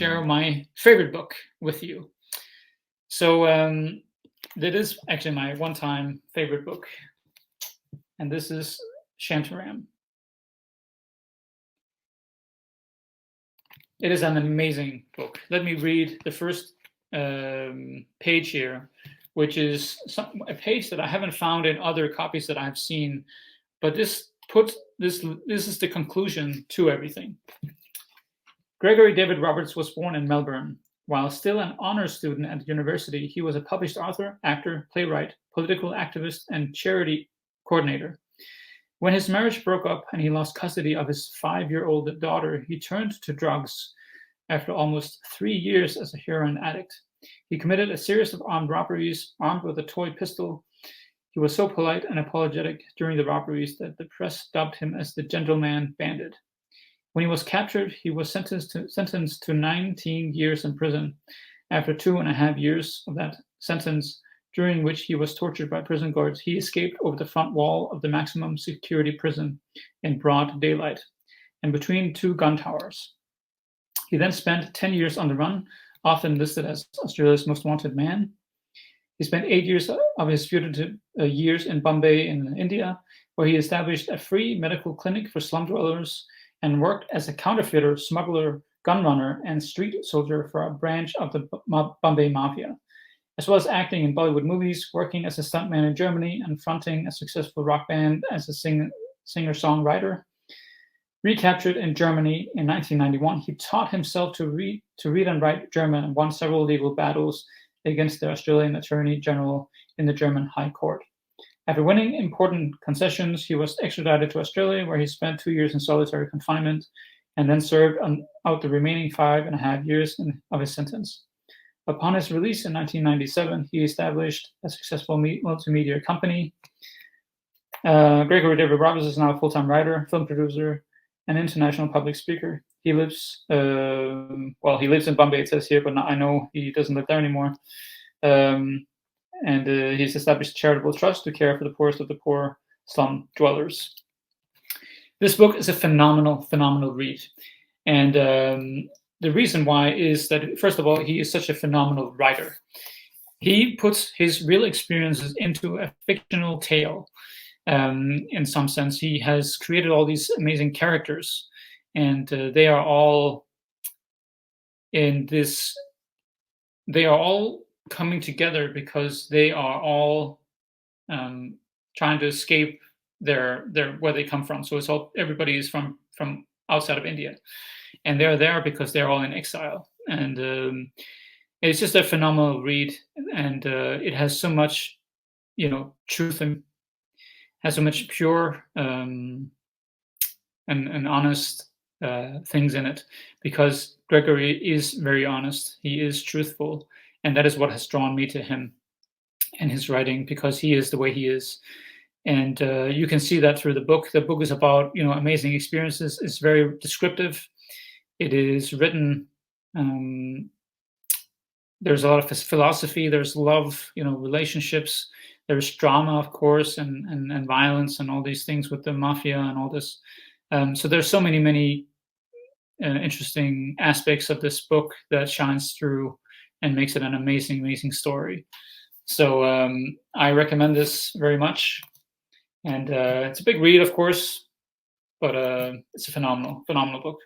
share my favorite book with you. So that is actually my one-time favorite book, and this is Shantaram. It is an amazing book. Let me read the first page here, which is a page that I haven't found in other copies that I've seen, but this is the conclusion to everything. Gregory David Roberts was born in Melbourne. While still an honors student at the university, he was a published author, actor, playwright, political activist, and charity coordinator. When his marriage broke up and he lost custody of his 5-year-old daughter, he turned to drugs. After almost 3 years as a heroin addict, he committed a series of armed robberies, armed with a toy pistol. He was so polite and apologetic during the robberies that the press dubbed him as the gentleman bandit. When he was captured, he was sentenced to 19 years in prison. After 2.5 years of that sentence, during which he was tortured by prison guards, he escaped over the front wall of the maximum security prison in broad daylight and between 2 gun towers. He then spent 10 years on the run, often listed as Australia's most wanted man. He spent 8 years of his fugitive years in Bombay in India, where he established a free medical clinic for slum dwellers and worked as a counterfeiter, smuggler, gun runner, and street soldier for a branch of the Bombay Mafia, as well as acting in Bollywood movies, working as a stuntman in Germany, and fronting a successful rock band as a singer-songwriter. Recaptured in Germany in 1991, he taught himself to read and write German and won several legal battles against the Australian Attorney General in the German High Court. After winning important concessions, he was extradited to Australia, where he spent 2 years in solitary confinement and then served out the remaining 5.5 years of his sentence. Upon his release in 1997, he established a successful multimedia company. Gregory David Roberts is now a full-time writer, film producer, and international public speaker. He lives, in Bombay, it says here, but I know he doesn't live there anymore. And he's established a charitable trust to care for the poorest of the poor slum dwellers. This book is a phenomenal, phenomenal read. And the reason why is that, first of all, he is such a phenomenal writer. He puts his real experiences into a fictional tale. In some sense, he has created all these amazing characters, and they are all coming together because they are all trying to escape their where they come from. So everybody is from outside of India, and they're there because they're all in exile. And it's just a phenomenal read, and it has so much, truth and has so much pure and honest things in it, because Gregory is very honest. He is truthful, and that is what has drawn me to him and his writing, because he is the way he is. And you can see that through the book. The book is about amazing experiences. It's very descriptive. It is written. There's a lot of philosophy. There's love, relationships. There's drama, of course, and violence and all these things with the mafia and all this. So there's so many interesting aspects of this book that shines through and makes it an amazing, amazing story. So I recommend this very much. And it's a big read, of course, but it's a phenomenal, phenomenal book.